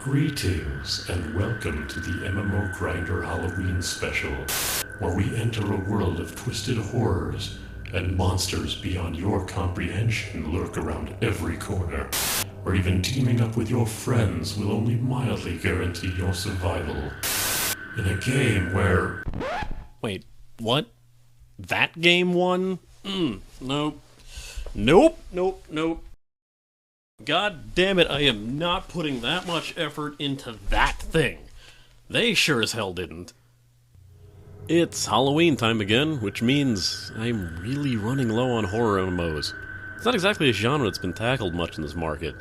Greetings and welcome to the MMO Grinder Halloween special, where we enter a world of twisted horrors and monsters beyond your comprehension lurk around every corner, where even teaming up with your friends will only mildly guarantee your survival. In a game where... Wait, what? That game won? Nope. Nope. God damn it, I am not putting that much effort into that thing. They sure as hell didn't. It's Halloween time again, which means I'm really running low on horror MMOs. It's not exactly a genre that's been tackled much in this market.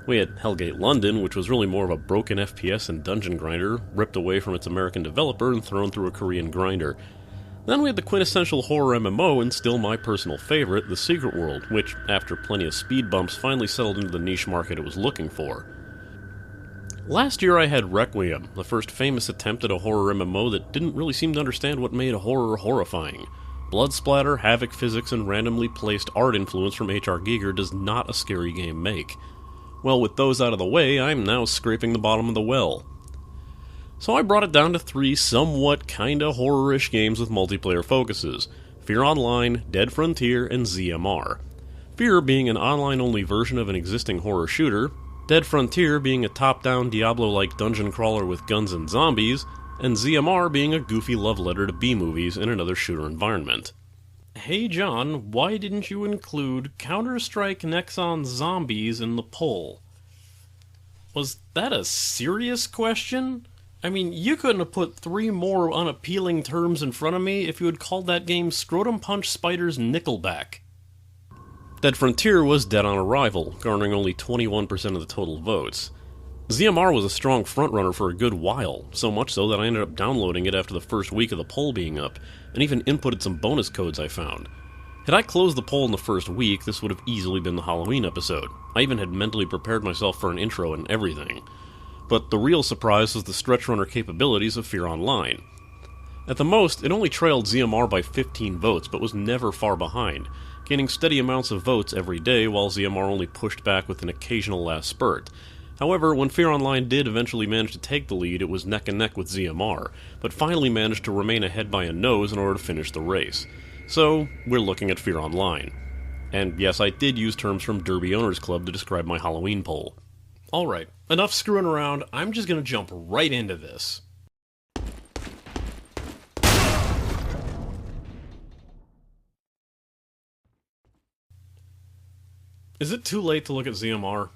We had Hellgate London, which was really more of a broken FPS and dungeon grinder, ripped away from its American developer and thrown through a Korean grinder. Then we had the quintessential horror MMO, and still my personal favorite, The Secret World, which, after plenty of speed bumps, finally settled into the niche market it was looking for. Last year I had Requiem, the first famous attempt at a horror MMO that didn't really seem to understand what made horror horrifying. Blood splatter, havoc physics, and randomly placed art influence from H.R. Giger does not a scary game make. Well, with those out of the way, I'm now scraping the bottom of the well. So I brought it down to 3 somewhat kinda horror-ish games with multiplayer focuses: F.E.A.R Online, Dead Frontier, and ZMR. F.E.A.R being an online-only version of an existing horror shooter, Dead Frontier being a top-down Diablo-like dungeon crawler with guns and zombies, and ZMR being a goofy love letter to B-movies in another shooter environment. Hey John, why didn't you include Counter-Strike Nexon Zombies in the poll? Was that a serious question? I mean, you couldn't have put 3 more unappealing terms in front of me if you had called that game Scrotum Punch Spiders Nickelback. Dead Frontier was dead on arrival, garnering only 21% of the total votes. ZMR was a strong frontrunner for a good while, so much so that I ended up downloading it after the first week of the poll being up, and even inputted some bonus codes I found. Had I closed the poll in the first week, this would have easily been the Halloween episode. I even had mentally prepared myself for an intro and everything. But the real surprise was the stretch runner capabilities of F.E.A.R Online. At the most, it only trailed ZMR by 15 votes, but was never far behind, gaining steady amounts of votes every day while ZMR only pushed back with an occasional last spurt. However, when F.E.A.R Online did eventually manage to take the lead, it was neck and neck with ZMR, but finally managed to remain ahead by a nose in order to finish the race. So, we're looking at F.E.A.R Online. And yes, I did use terms from Derby Owners Club to describe my Halloween poll. Alright, enough screwing around, I'm just gonna jump right into this. Is it too late to look at ZMR?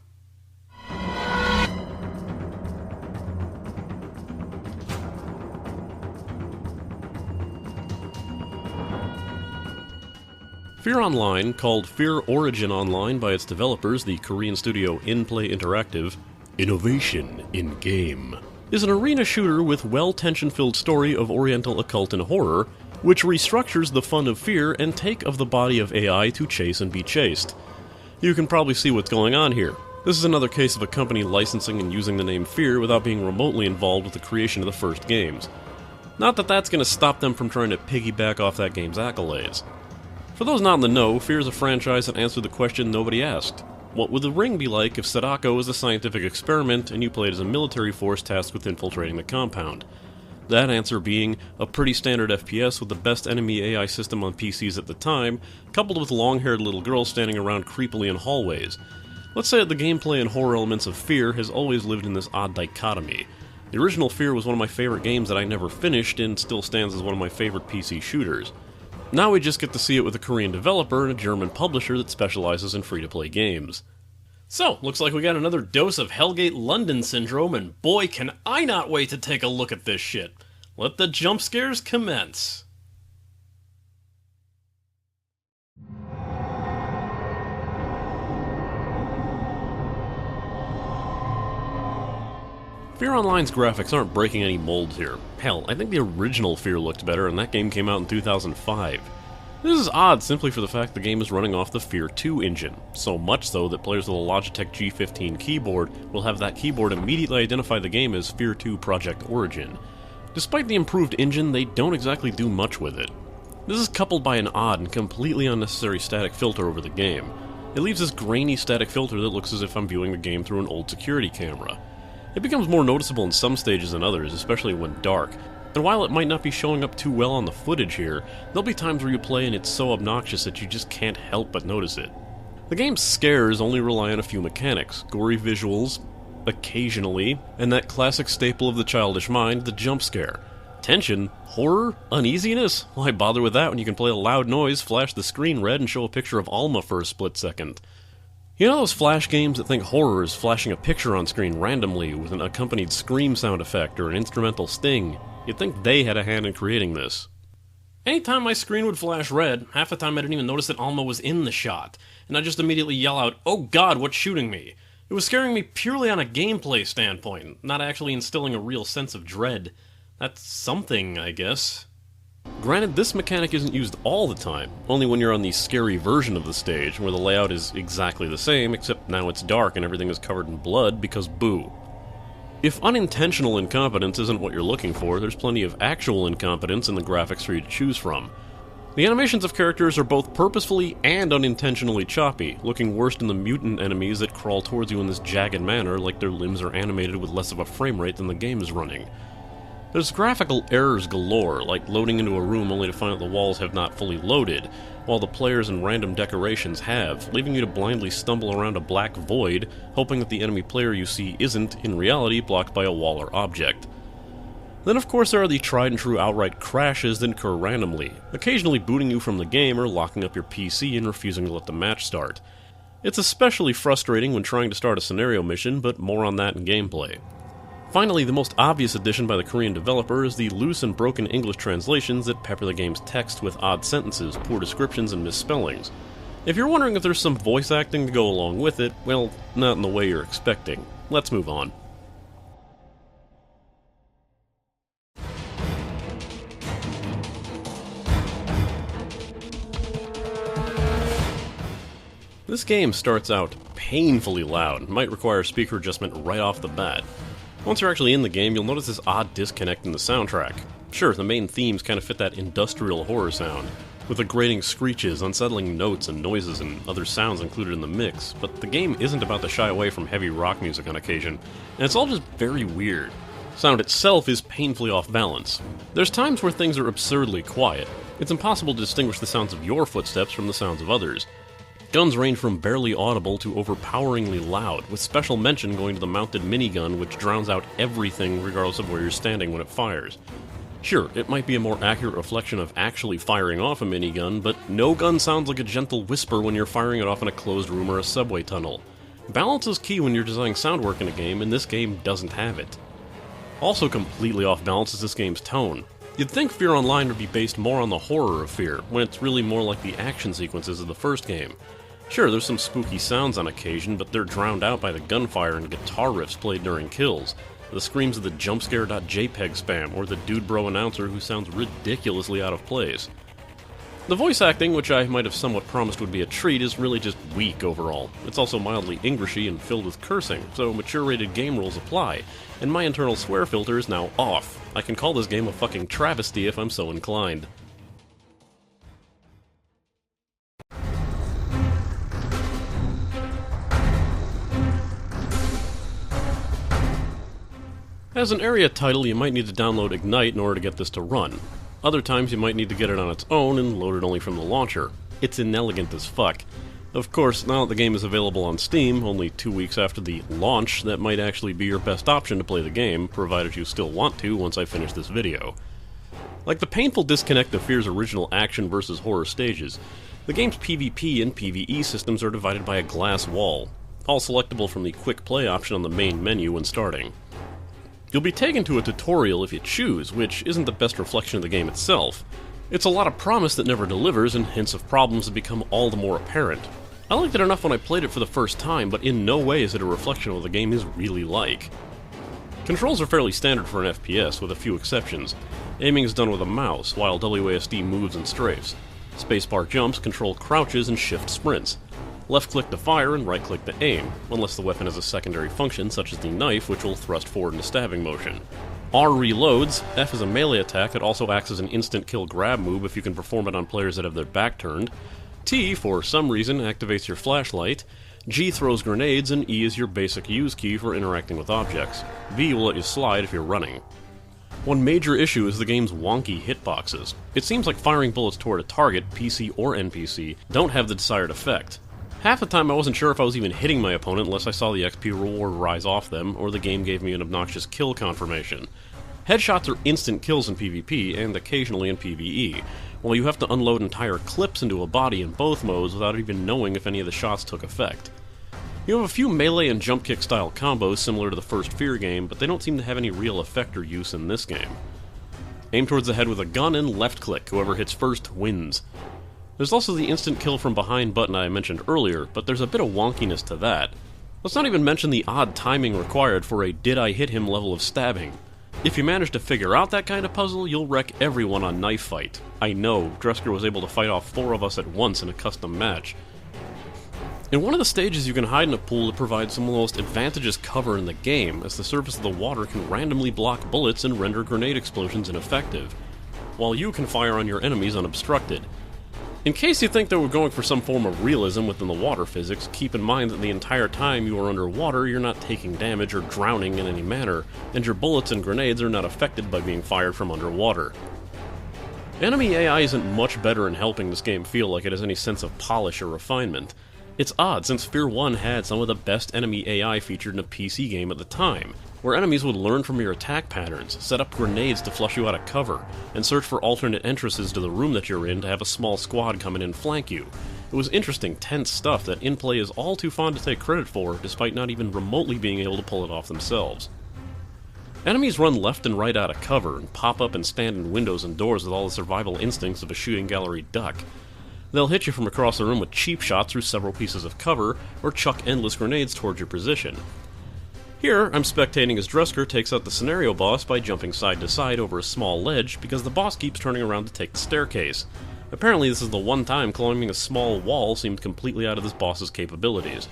F.E.A.R Online, called F.E.A.R Origin Online by its developers, the Korean studio InPlay Interactive, Innovation in Game, is an arena shooter with well-tension-filled story of Oriental occult and horror, which restructures the fun of fear and take of the body of AI to chase and be chased. You can probably see what's going on here. This is another case of a company licensing and using the name F.E.A.R without being remotely involved with the creation of the first games. Not that that's going to stop them from trying to piggyback off that game's accolades. For those not in the know, F.E.A.R is a franchise that answered the question nobody asked. What would the ring be like if Sadako was a scientific experiment and you played as a military force tasked with infiltrating the compound? That answer being a pretty standard FPS with the best enemy AI system on PCs at the time, coupled with long-haired little girls standing around creepily in hallways. Let's say that the gameplay and horror elements of F.E.A.R has always lived in this odd dichotomy. The original F.E.A.R was one of my favorite games that I never finished and still stands as one of my favorite PC shooters. Now we just get to see it with a Korean developer and a German publisher that specializes in free-to-play games. So, looks like we got another dose of Hellgate London syndrome, and boy can I not wait to take a look at this shit. Let the jump scares commence. F.E.A.R Online's graphics aren't breaking any molds here. Hell, I think the original F.E.A.R looked better, and that game came out in 2005. This is odd simply for the fact the game is running off the F.E.A.R 2 engine, so much so that players with a Logitech G15 keyboard will have that keyboard immediately identify the game as F.E.A.R 2 Project Origin. Despite the improved engine, they don't exactly do much with it. This is coupled by an odd and completely unnecessary static filter over the game. It leaves this grainy static filter that looks as if I'm viewing the game through an old security camera. It becomes more noticeable in some stages than others, especially when dark, and while it might not be showing up too well on the footage here, there'll be times where you play and it's so obnoxious that you just can't help but notice it. The game's scares only rely on a few mechanics: gory visuals, occasionally, and that classic staple of the childish mind, the jump scare. Tension? Horror? Uneasiness? Why bother with that when you can play a loud noise, flash the screen red, and show a picture of Alma for a split second? You know those Flash games that think horror is flashing a picture on screen randomly with an accompanied scream sound effect or an instrumental sting? You'd think they had a hand in creating this. Anytime my screen would flash red, half the time I didn't even notice that Alma was in the shot, and I'd just immediately yell out, "Oh God, what's shooting me?" It was scaring me purely on a gameplay standpoint, not actually instilling a real sense of dread. That's something, I guess. Granted, this mechanic isn't used all the time, only when you're on the scary version of the stage, where the layout is exactly the same, except now it's dark and everything is covered in blood because boo. If unintentional incompetence isn't what you're looking for, there's plenty of actual incompetence in the graphics for you to choose from. The animations of characters are both purposefully and unintentionally choppy, looking worst in the mutant enemies that crawl towards you in this jagged manner like their limbs are animated with less of a frame rate than the game is running. There's graphical errors galore, like loading into a room only to find that the walls have not fully loaded, while the players and random decorations have, leaving you to blindly stumble around a black void, hoping that the enemy player you see isn't, in reality, blocked by a wall or object. Then of course there are the tried and true outright crashes that occur randomly, occasionally booting you from the game or locking up your PC and refusing to let the match start. It's especially frustrating when trying to start a scenario mission, but more on that in gameplay. Finally, the most obvious addition by the Korean developer is the loose and broken English translations that pepper the game's text with odd sentences, poor descriptions, and misspellings. If you're wondering if there's some voice acting to go along with it, well, not in the way you're expecting. Let's move on. This game starts out painfully loud and might require speaker adjustment right off the bat. Once you're actually in the game, you'll notice this odd disconnect in the soundtrack. Sure, the main themes kind of fit that industrial horror sound, with the grating screeches, unsettling notes and noises, and other sounds included in the mix, but the game isn't about to shy away from heavy rock music on occasion, and it's all just very weird. Sound itself is painfully off balance. There's times where things are absurdly quiet. It's impossible to distinguish the sounds of your footsteps from the sounds of others. Guns range from barely audible to overpoweringly loud, with special mention going to the mounted minigun, which drowns out everything regardless of where you're standing when it fires. Sure, it might be a more accurate reflection of actually firing off a minigun, but no gun sounds like a gentle whisper when you're firing it off in a closed room or a subway tunnel. Balance is key when you're designing sound work in a game, and this game doesn't have it. Also completely off balance is this game's tone. You'd think F.E.A.R Online would be based more on the horror of F.E.A.R, when it's really more like the action sequences of the first game. Sure, there's some spooky sounds on occasion, but they're drowned out by the gunfire and guitar riffs played during kills, the screams of the jumpscare.jpg spam, or the dude bro announcer who sounds ridiculously out of place. The voice acting, which I might have somewhat promised would be a treat, is really just weak overall. It's also mildly Englishy and filled with cursing, so mature-rated game rules apply, and my internal swear filter is now off. I can call this game a fucking travesty if I'm so inclined. As an Aeria title, you might need to download Ignite in order to get this to run. Other times you might need to get it on its own and load it only from the launcher. It's inelegant as fuck. Of course, now that the game is available on Steam, only 2 weeks after the launch, that might actually be your best option to play the game, provided you still want to once I finish this video. Like the painful disconnect of F.E.A.R's original action versus horror stages, the game's PvP and PvE systems are divided by a glass wall, all selectable from the quick play option on the main menu when starting. You'll be taken to a tutorial if you choose, which isn't the best reflection of the game itself. It's a lot of promise that never delivers, and hints of problems that become all the more apparent. I liked it enough when I played it for the first time, but in no way is it a reflection of what the game is really like. Controls are fairly standard for an FPS, with a few exceptions. Aiming is done with a mouse, while WASD moves and strafes. Spacebar jumps control crouches and shift sprints. Left-click to fire and right-click to aim, unless the weapon has a secondary function such as the knife, which will thrust forward in a stabbing motion. R reloads, F is a melee attack that also acts as an instant kill grab move if you can perform it on players that have their back turned. T, for some reason, activates your flashlight. G throws grenades, and E is your basic use key for interacting with objects. V will let you slide if you're running. One major issue is the game's wonky hitboxes. It seems like firing bullets toward a target, PC or NPC, don't have the desired effect. Half the time I wasn't sure if I was even hitting my opponent unless I saw the XP reward rise off them, or the game gave me an obnoxious kill confirmation. Headshots are instant kills in PvP, and occasionally in PvE, while you have to unload entire clips into a body in both modes without even knowing if any of the shots took effect. You have a few melee and jump kick style combos similar to the first F.E.A.R game, but they don't seem to have any real effect or use in this game. Aim towards the head with a gun and left click, whoever hits first wins. There's also the instant kill from behind button I mentioned earlier, but there's a bit of wonkiness to that. Let's not even mention the odd timing required for a did I hit him level of stabbing. If you manage to figure out that kind of puzzle, you'll wreck everyone on Knife Fight. I know, Dresker was able to fight off 4 of us at once in a custom match. In one of the stages you can hide in a pool that provides some of the most advantageous cover in the game, as the surface of the water can randomly block bullets and render grenade explosions ineffective, while you can fire on your enemies unobstructed. In case you think that we're going for some form of realism within the water physics, keep in mind that the entire time you are underwater you're not taking damage or drowning in any manner, and your bullets and grenades are not affected by being fired from underwater. Enemy AI isn't much better in helping this game feel like it has any sense of polish or refinement. It's odd, since F.E.A.R 1 had some of the best enemy AI featured in a PC game at the time, where enemies would learn from your attack patterns, set up grenades to flush you out of cover, and search for alternate entrances to the room that you're in to have a small squad come in and flank you. It was interesting, tense stuff that in-play is all too fond to take credit for, despite not even remotely being able to pull it off themselves. Enemies run left and right out of cover, and pop up and stand in windows and doors with all the survival instincts of a shooting gallery duck. They'll hit you from across the room with cheap shots through several pieces of cover, or chuck endless grenades towards your position. Here, I'm spectating as Dresker takes out the scenario boss by jumping side to side over a small ledge because the boss keeps turning around to take the staircase. Apparently this is the one time climbing a small wall seemed completely out of this boss's capabilities.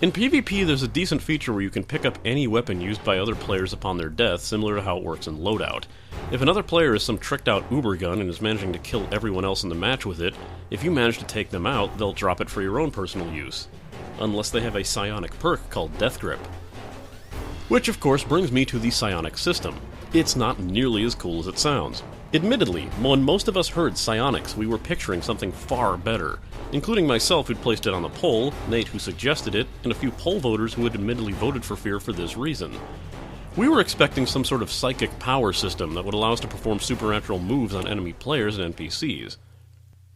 In PvP, there's a decent feature where you can pick up any weapon used by other players upon their death, similar to how it works in Loadout. If another player is some tricked-out uber gun and is managing to kill everyone else in the match with it, if you manage to take them out, they'll drop it for your own personal use. Unless they have a psionic perk called Death Grip. Which, of course, brings me to the psionic system. It's not nearly as cool as it sounds. Admittedly, when most of us heard psionics, we were picturing something far better, including myself who'd placed it on the poll, Nate who suggested it, and a few poll voters who had admittedly voted for F.E.A.R for this reason. We were expecting some sort of psychic power system that would allow us to perform supernatural moves on enemy players and NPCs.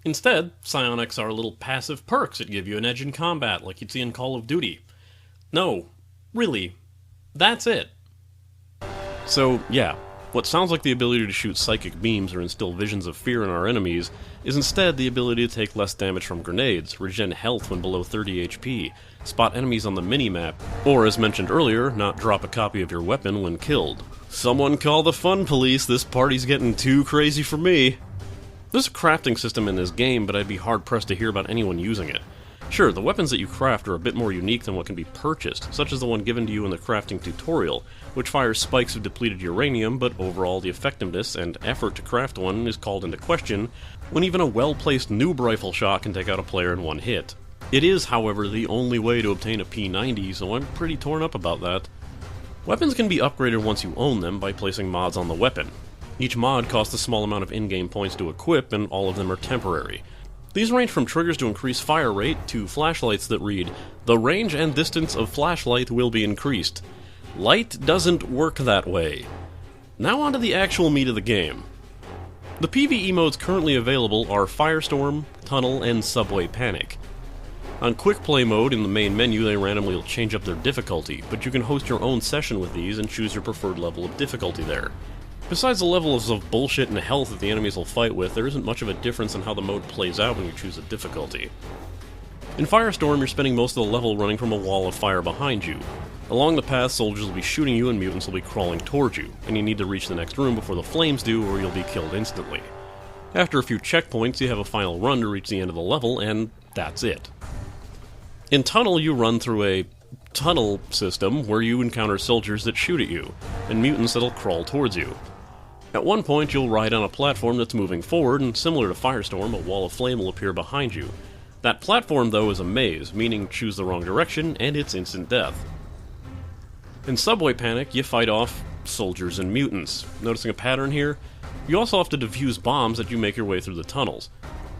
Instead, psionics are little passive perks that give you an edge in combat, like you'd see in Call of Duty. No, really, that's it. So, yeah, what sounds like the ability to shoot psychic beams or instill visions of fear in our enemies is instead the ability to take less damage from grenades, regen health when below 30 HP, spot enemies on the minimap, or as mentioned earlier, not drop a copy of your weapon when killed. Someone call the fun police, this party's getting too crazy for me. There's a crafting system in this game, but I'd be hard-pressed to hear about anyone using it. Sure, the weapons that you craft are a bit more unique than what can be purchased, such as the one given to you in the crafting tutorial, which fires spikes of depleted uranium, but overall the effectiveness and effort to craft one is called into question when even a well-placed noob rifle shot can take out a player in one hit. It is, however, the only way to obtain a P90, so I'm pretty torn up about that. Weapons can be upgraded once you own them by placing mods on the weapon. Each mod costs a small amount of in-game points to equip, and all of them are temporary. These range from triggers to increase fire rate to flashlights that read, "The range and distance of flashlight will be increased." Light doesn't work that way. Now on to the actual meat of the game. The PvE modes currently available are Firestorm, Tunnel, and Subway Panic. On Quick Play mode, in the main menu they randomly will change up their difficulty, but you can host your own session with these and choose your preferred level of difficulty there. Besides the levels of bullshit and health that the enemies will fight with, there isn't much of a difference in how the mode plays out when you choose a difficulty. In Firestorm, you're spending most of the level running from a wall of fire behind you. Along the path, soldiers will be shooting you and mutants will be crawling towards you, and you need to reach the next room before the flames do or you'll be killed instantly. After a few checkpoints, you have a final run to reach the end of the level, and that's it. In Tunnel, you run through a tunnel system where you encounter soldiers that shoot at you, and mutants that'll crawl towards you. At one point, you'll ride on a platform that's moving forward, and similar to Firestorm, a wall of flame will appear behind you. That platform, though, is a maze, meaning choose the wrong direction, and it's instant death. In Subway Panic, you fight off soldiers and mutants. Noticing a pattern here? You also have to defuse bombs as you make your way through the tunnels.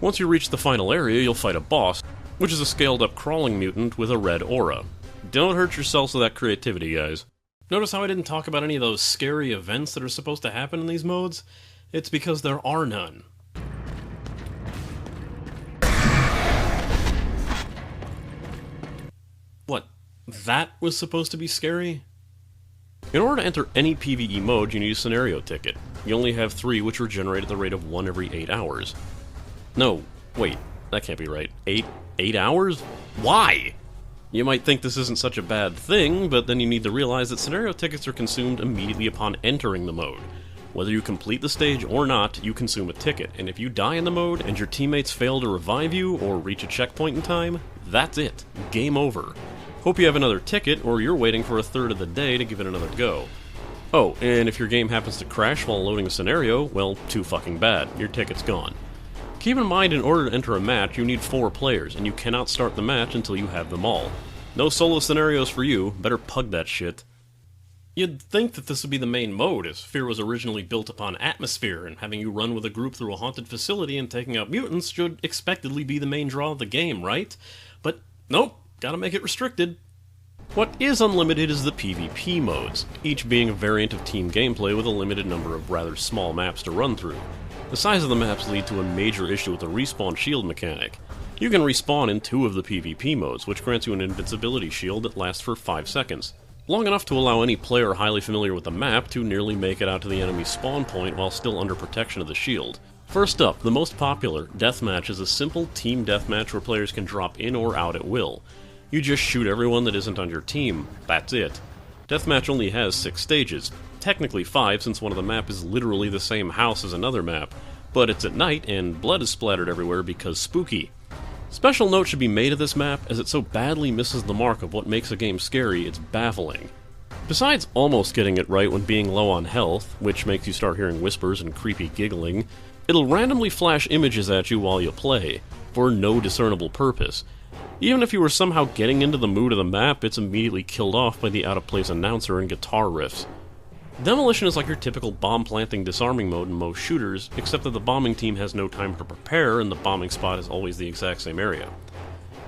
Once you reach the final area, you'll fight a boss, which is a scaled-up crawling mutant with a red aura. Don't hurt yourselves with that creativity, guys. Notice how I didn't talk about any of those scary events that are supposed to happen in these modes? It's because there are none. What? That was supposed to be scary? In order to enter any PvE mode, you need a scenario ticket. You only have 3, which are generated at the rate of 1 every 8 hours. No, wait, that can't be right. 8 hours? Why? You might think this isn't such a bad thing, but then you need to realize that scenario tickets are consumed immediately upon entering the mode. Whether you complete the stage or not, you consume a ticket, and if you die in the mode and your teammates fail to revive you or reach a checkpoint in time, that's it. Game over. Hope you have another ticket, or you're waiting for a third of the day to give it another go. Oh, and if your game happens to crash while loading a scenario, well, too fucking bad. Your ticket's gone. Keep in mind, in order to enter a match, you need 4 players, and you cannot start the match until you have them all. No solo scenarios for you, better pug that shit. You'd think that this would be the main mode, as F.E.A.R was originally built upon atmosphere, and having you run with a group through a haunted facility and taking out mutants should expectedly be the main draw of the game, right? But nope, gotta make it restricted. What is unlimited is the PvP modes, each being a variant of team gameplay with a limited number of rather small maps to run through. The size of the maps lead to a major issue with the respawn shield mechanic. You can respawn in 2 of the PvP modes, which grants you an invincibility shield that lasts for 5 seconds. Long enough to allow any player highly familiar with the map to nearly make it out to the enemy spawn point while still under protection of the shield. First up, the most popular, Deathmatch, is a simple team deathmatch where players can drop in or out at will. You just shoot everyone that isn't on your team. That's it. Deathmatch only has 6 stages. Technically 5, since one of the map is literally the same house as another map, but it's at night and blood is splattered everywhere because spooky. Special note should be made of this map, as it so badly misses the mark of what makes a game scary, it's baffling. Besides almost getting it right when being low on health, which makes you start hearing whispers and creepy giggling, it'll randomly flash images at you while you play, for no discernible purpose. Even if you were somehow getting into the mood of the map, it's immediately killed off by the out-of-place announcer and guitar riffs. Demolition is like your typical bomb-planting disarming mode in most shooters, except that the bombing team has no time to prepare and the bombing spot is always the exact same area.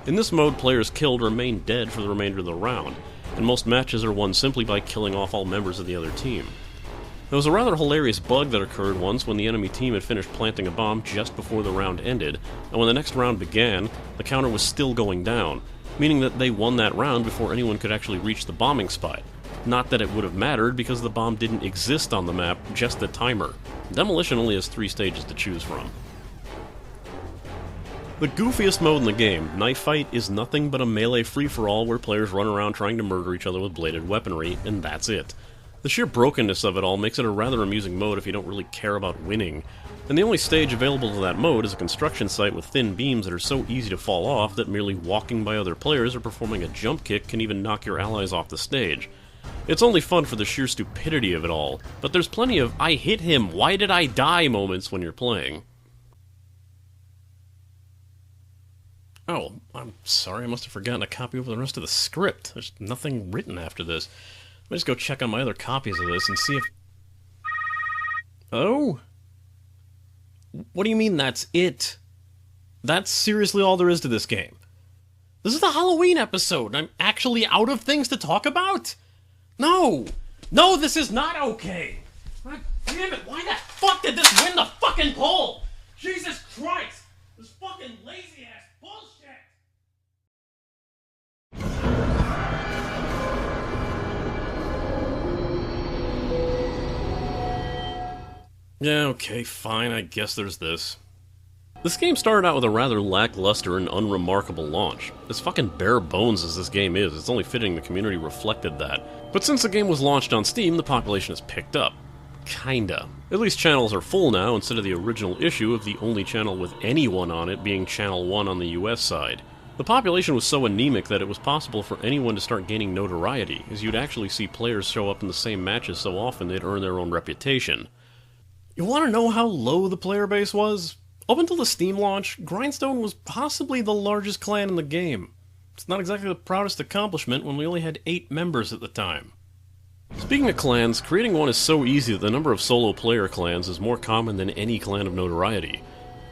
In this mode, players killed remain dead for the remainder of the round, and most matches are won simply by killing off all members of the other team. There was a rather hilarious bug that occurred once when the enemy team had finished planting a bomb just before the round ended, and when the next round began, the counter was still going down, meaning that they won that round before anyone could actually reach the bombing spot. Not that it would have mattered, because the bomb didn't exist on the map, just the timer. Demolition only has 3 stages to choose from. The goofiest mode in the game, Knife Fight, is nothing but a melee free-for-all where players run around trying to murder each other with bladed weaponry, and that's it. The sheer brokenness of it all makes it a rather amusing mode if you don't really care about winning, and the only stage available to that mode is a construction site with thin beams that are so easy to fall off that merely walking by other players or performing a jump kick can even knock your allies off the stage. It's only fun for the sheer stupidity of it all, but there's plenty of "I hit him, why did I die" moments when you're playing. Oh, I'm sorry, I must have forgotten a copy of the rest of the script. There's nothing written after this. Let me just go check on my other copies of this and see if... Oh? What do you mean that's it? That's seriously all there is to this game. This is the Halloween episode, and I'm actually out of things to talk about? No! No, this is not okay! God damn it, why the fuck did this win the fucking poll? Jesus Christ! This fucking lazy-ass bullshit! Yeah, okay, fine, I guess there's this. This game started out with a rather lackluster and unremarkable launch. As fucking bare bones as this game is, it's only fitting the community reflected that. But since the game was launched on Steam, the population has picked up. Kinda. At least channels are full now, instead of the original issue of the only channel with anyone on it being Channel 1 on the US side. The population was so anemic that it was possible for anyone to start gaining notoriety, as you'd actually see players show up in the same matches so often they'd earn their own reputation. You want to know how low the player base was? Up until the Steam launch, Grindstone was possibly the largest clan in the game. It's not exactly the proudest accomplishment when we only had 8 members at the time. Speaking of clans, creating one is so easy that the number of solo player clans is more common than any clan of notoriety.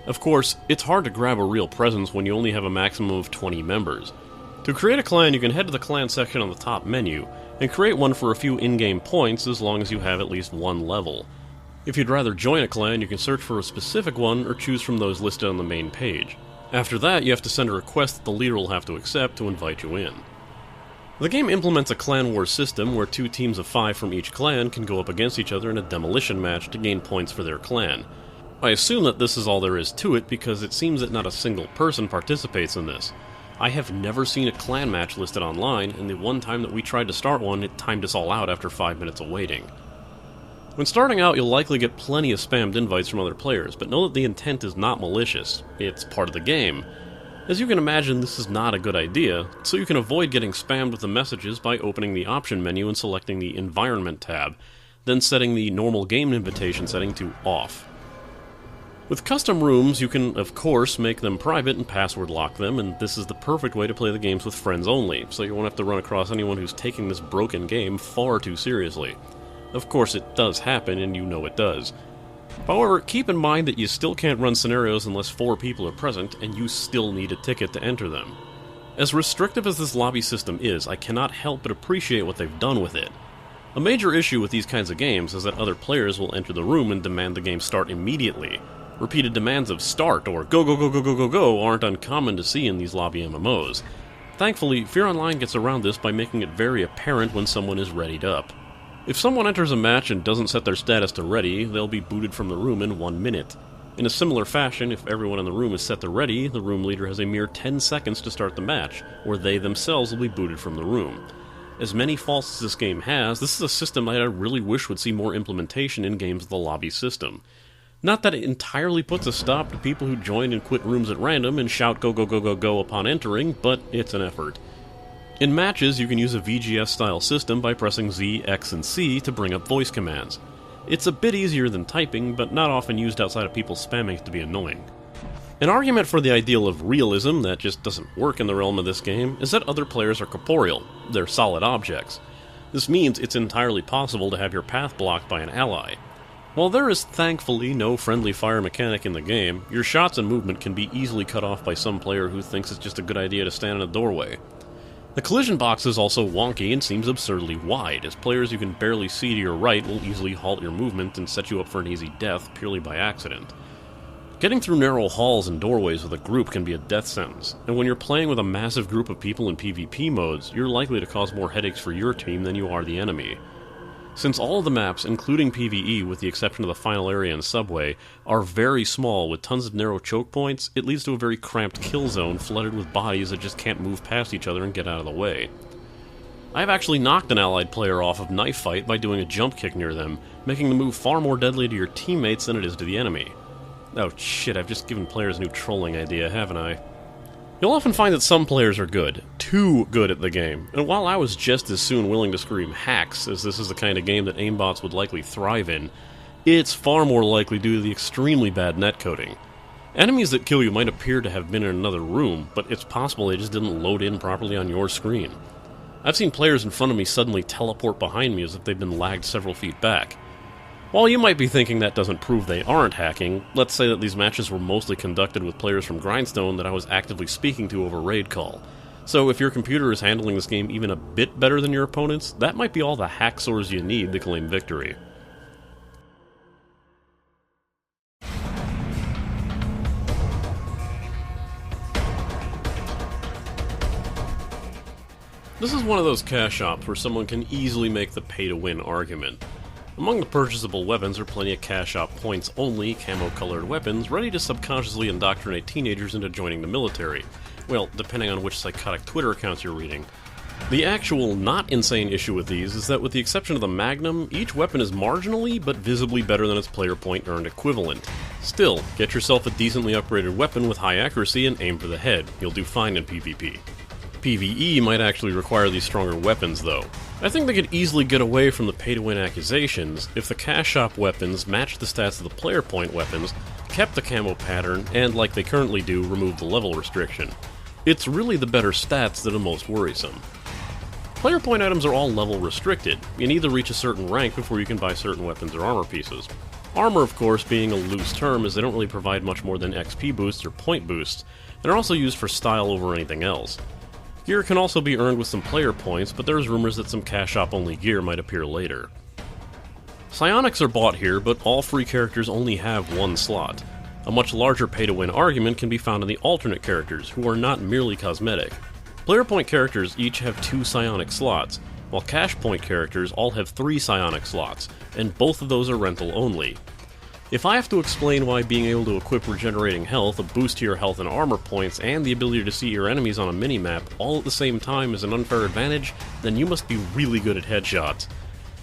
Of course, it's hard to grab a real presence when you only have a maximum of 20 members. To create a clan, you can head to the clan section on the top menu, and create one for a few in-game points as long as you have at least 1 level. If you'd rather join a clan, you can search for a specific one or choose from those listed on the main page. After that, you have to send a request that the leader will have to accept to invite you in. The game implements a clan war system where 2 teams of 5 from each clan can go up against each other in a demolition match to gain points for their clan. I assume that this is all there is to it because it seems that not a single person participates in this. I have never seen a clan match listed online, and the one time that we tried to start one, it timed us all out after 5 minutes of waiting. When starting out, you'll likely get plenty of spammed invites from other players, but know that the intent is not malicious. It's part of the game. As you can imagine, this is not a good idea, so you can avoid getting spammed with the messages by opening the option menu and selecting the Environment tab, then setting the normal game invitation setting to off. With custom rooms, you can, of course, make them private and password lock them, and this is the perfect way to play the games with friends only, so you won't have to run across anyone who's taking this broken game far too seriously. Of course, it does happen, and you know it does. However, keep in mind that you still can't run scenarios unless 4 people are present, and you still need a ticket to enter them. As restrictive as this lobby system is, I cannot help but appreciate what they've done with it. A major issue with these kinds of games is that other players will enter the room and demand the game start immediately. Repeated demands of start or go go go go go go go aren't uncommon to see in these lobby MMOs. Thankfully, F.E.A.R Online gets around this by making it very apparent when someone is readied up. If someone enters a match and doesn't set their status to ready, they'll be booted from the room in 1 minute. In a similar fashion, if everyone in the room is set to ready, the room leader has a mere 10 seconds to start the match, or they themselves will be booted from the room. As many faults as this game has, this is a system that I really wish would see more implementation in games with the lobby system. Not that it entirely puts a stop to people who join and quit rooms at random and shout go go go go go upon entering, but it's an effort. In matches, you can use a VGS-style system by pressing Z, X, and C to bring up voice commands. It's a bit easier than typing, but not often used outside of people spamming it to be annoying. An argument for the ideal of realism that just doesn't work in the realm of this game is that other players are corporeal. They're solid objects. This means it's entirely possible to have your path blocked by an ally. While there is thankfully no friendly fire mechanic in the game, your shots and movement can be easily cut off by some player who thinks it's just a good idea to stand in a doorway. The collision box is also wonky and seems absurdly wide, as players you can barely see to your right will easily halt your movement and set you up for an easy death purely by accident. Getting through narrow halls and doorways with a group can be a death sentence, and when you're playing with a massive group of people in PvP modes, you're likely to cause more headaches for your team than you are the enemy. Since all of the maps, including PvE with the exception of the final area and subway, are very small with tons of narrow choke points, it leads to a very cramped kill zone flooded with bodies that just can't move past each other and get out of the way. I've actually knocked an allied player off of knife fight by doing a jump kick near them, making the move far more deadly to your teammates than it is to the enemy. Oh shit, I've just given players a new trolling idea, haven't I? You'll often find that some players are good, too good at the game, and while I was just as soon willing to scream hacks, as this is the kind of game that aimbots would likely thrive in, it's far more likely due to the extremely bad netcoding. Enemies that kill you might appear to have been in another room, but it's possible they just didn't load in properly on your screen. I've seen players in front of me suddenly teleport behind me as if they've been lagged several feet back. While you might be thinking that doesn't prove they aren't hacking, let's say that these matches were mostly conducted with players from Grindstone that I was actively speaking to over raid call. So if your computer is handling this game even a bit better than your opponent's, that might be all the hacksaws you need to claim victory. This is one of those cash shops where someone can easily make the pay-to-win argument. Among the purchasable weapons are plenty of cash shop points-only, camo-colored weapons ready to subconsciously indoctrinate teenagers into joining the military. Well, depending on which psychotic Twitter accounts you're reading. The actual not insane issue with these is that with the exception of the Magnum, each weapon is marginally but visibly better than its player point earned equivalent. Still, get yourself a decently upgraded weapon with high accuracy and aim for the head. You'll do fine in PvP. PvE might actually require these stronger weapons, though. I think they could easily get away from the pay-to-win accusations if the cash shop weapons matched the stats of the player point weapons, kept the camo pattern, and like they currently do, removed the level restriction. It's really the better stats that are most worrisome. Player point items are all level restricted. You need to reach a certain rank before you can buy certain weapons or armor pieces. Armor, of course, being a loose term, as they don't really provide much more than XP boosts or point boosts, and are also used for style over anything else. Gear can also be earned with some player points, but there's rumors that some cash shop only gear might appear later. Psionics are bought here, but all free characters only have one slot. A much larger pay-to-win argument can be found in the alternate characters, who are not merely cosmetic. Player point characters each have 2 psionic slots, while cash point characters all have 3 psionic slots, and both of those are rental only. If I have to explain why being able to equip regenerating health, a boost to your health and armor points, and the ability to see your enemies on a minimap all at the same time is an unfair advantage, then you must be really good at headshots.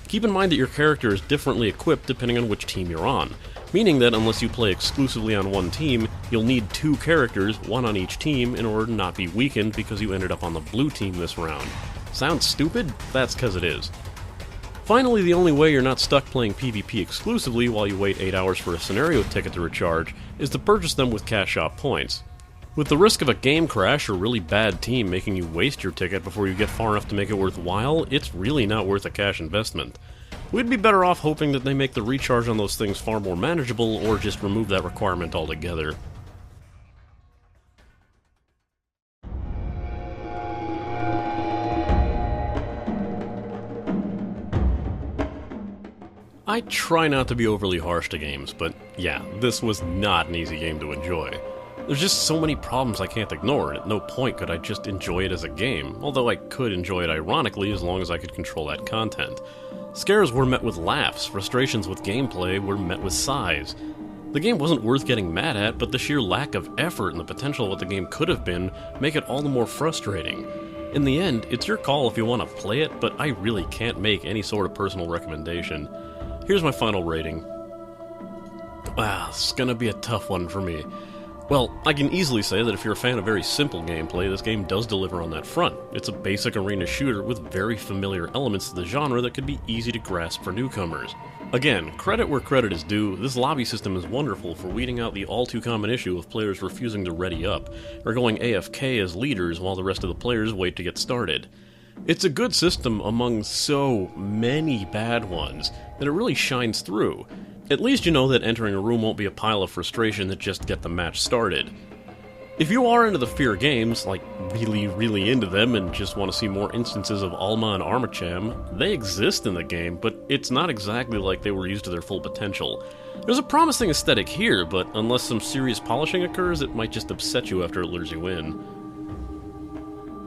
Keep in mind that your character is differently equipped depending on which team you're on, meaning that unless you play exclusively on one team, you'll need 2 characters, one on each team, in order to not be weakened because you ended up on the blue team this round. Sounds stupid? That's because it is. Finally, the only way you're not stuck playing PvP exclusively while you wait 8 hours for a scenario ticket to recharge is to purchase them with cash shop points. With the risk of a game crash or really bad team making you waste your ticket before you get far enough to make it worthwhile, it's really not worth a cash investment. We'd be better off hoping that they make the recharge on those things far more manageable, or just remove that requirement altogether. I try not to be overly harsh to games, but yeah, this was not an easy game to enjoy. There's just so many problems I can't ignore, and at no point could I just enjoy it as a game, although I could enjoy it ironically as long as I could control that content. Scares were met with laughs, frustrations with gameplay were met with sighs. The game wasn't worth getting mad at, but the sheer lack of effort and the potential of what the game could have been make it all the more frustrating. In the end, it's your call if you want to play it, but I really can't make any sort of personal recommendation. Here's my final rating. It's gonna be a tough one for me. Well, I can easily say that if you're a fan of very simple gameplay, this game does deliver on that front. It's a basic arena shooter with very familiar elements to the genre that could be easy to grasp for newcomers. Again, credit where credit is due, this lobby system is wonderful for weeding out the all-too-common issue of players refusing to ready up, or going AFK as leaders while the rest of the players wait to get started. It's a good system among so many bad ones that it really shines through. At least you know that entering a room won't be a pile of frustration that just get the match started. If you are into the F.E.A.R games, like really into them and just want to see more instances of Alma and Armacham, they exist in the game, but it's not exactly like they were used to their full potential. There's a promising aesthetic here, but unless some serious polishing occurs, it might just upset you after it lures you in.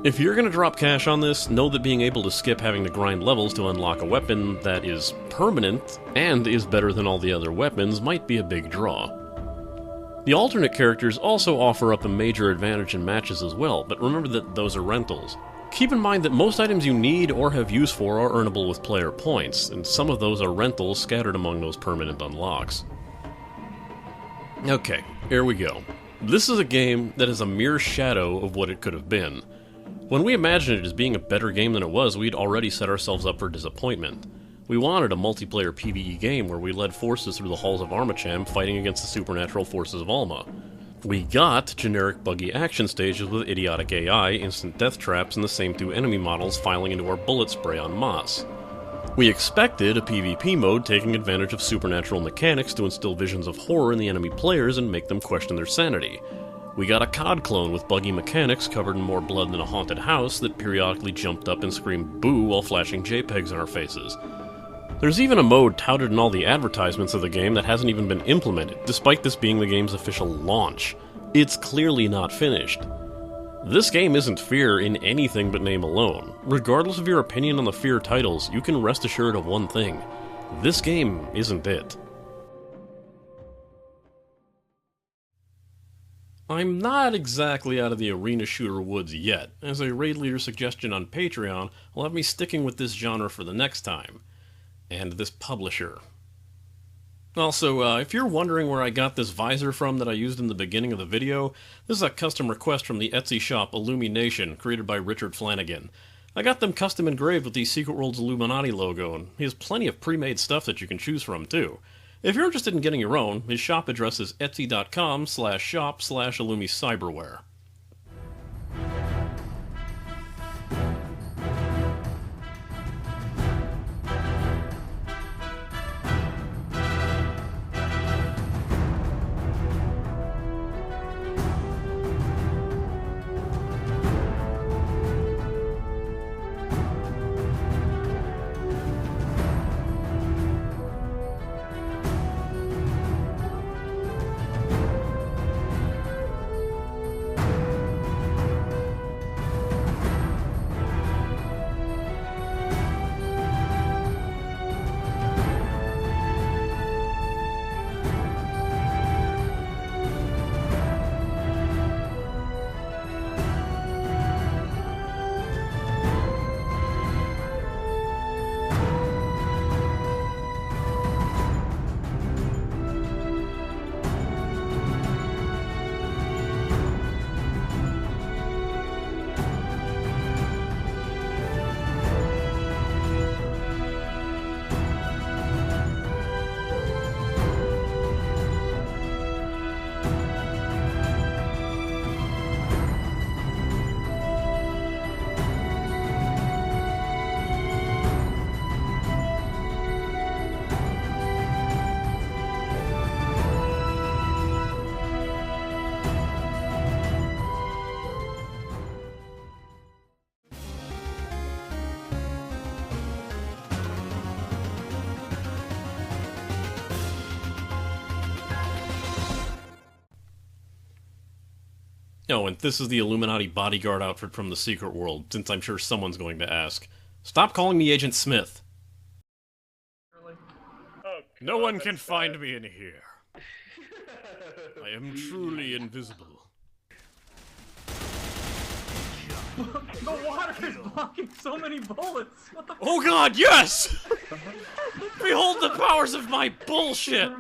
If you're going to drop cash on this, know that being able to skip having to grind levels to unlock a weapon that is permanent and is better than all the other weapons might be a big draw. The alternate characters also offer up a major advantage in matches as well, but remember that those are rentals. Keep in mind that most items you need or have use for are earnable with player points, and some of those are rentals scattered among those permanent unlocks. Okay, here we go. This is a game that is a mere shadow of what it could have been. When we imagined it as being a better game than it was, we'd already set ourselves up for disappointment. We wanted a multiplayer PvE game where we led forces through the halls of Armacham fighting against the supernatural forces of Alma. We got generic buggy action stages with idiotic AI, instant death traps, and the same 2 enemy models filing into our bullet spray en masse. We expected a PvP mode taking advantage of supernatural mechanics to instill visions of horror in the enemy players and make them question their sanity. We got a COD clone with buggy mechanics covered in more blood than a haunted house that periodically jumped up and screamed boo while flashing JPEGs in our faces. There's even a mode touted in all the advertisements of the game that hasn't even been implemented, despite this being the game's official launch. It's clearly not finished. This game isn't F.E.A.R in anything but name alone. Regardless of your opinion on the F.E.A.R titles, you can rest assured of one thing. This game isn't it. I'm not exactly out of the arena shooter woods yet. As a raid leader suggestion on Patreon will have me sticking with this genre for the next time. And this publisher. Also, if you're wondering where I got this visor from that I used in the beginning of the video, this is a custom request from the Etsy shop Illumination, created by Richard Flanagan. I got them custom engraved with the Secret Worlds Illuminati logo, and he has plenty of pre-made stuff that you can choose from, too. If you're interested in getting your own, his shop address is etsy.com/shop/illumicyberware. Oh, and this is the Illuminati bodyguard outfit from the secret world, since I'm sure someone's going to ask. Stop calling me Agent Smith. No one can find me in here. I am truly invisible. The water is blocking so many bullets! What the Oh god, yes! Behold the powers of my bullshit!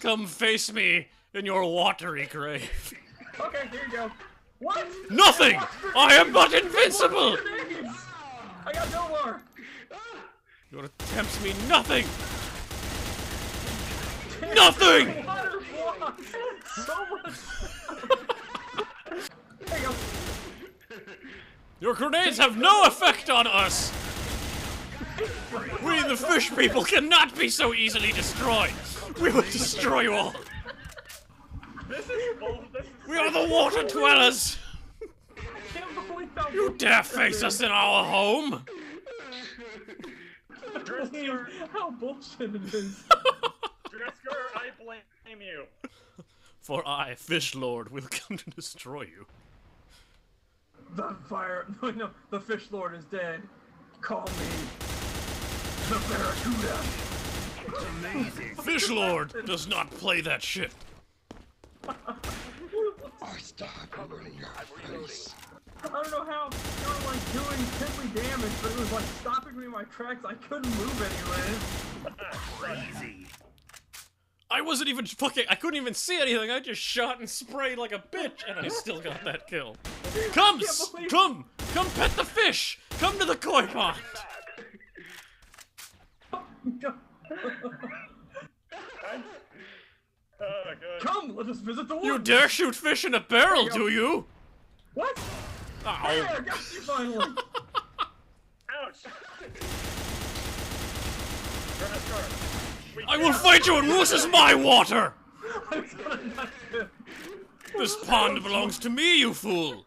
Come face me in your watery grave. Okay, here you go. What? Nothing! I am not invincible! I got no more! Your attempts mean nothing! Nothing! Water blocks so much! There you go. Your grenades have no effect on us! We, the fish people, cannot be so easily destroyed! We will destroy you all! We are the water dwellers! I can't believe how You dare face us in our home! how bullshit it is. Dresser, I blame you. For I, Fish Lord, will come to destroy you. The fire. No, the Fish Lord is dead. Call me the Barracuda. It's amazing. Fish Lord does not play that shit. I stab you in your face. I don't know how they were like doing piddly damage, but it was like stopping me in my tracks. I couldn't move anyway. Crazy. I wasn't even fucking. I couldn't even see anything. I just shot and sprayed like a bitch, and I still got that kill. Come, come pet the fish. Come to the koi pond. Oh, good. Come, let us visit the woods. You dare shoot fish in a barrel, do you? What? Ow. Hey, I got you finally. Ouch. Dresser. I will fight you, and this is my water. I was gonna not do it. This pond belongs to me, you fool.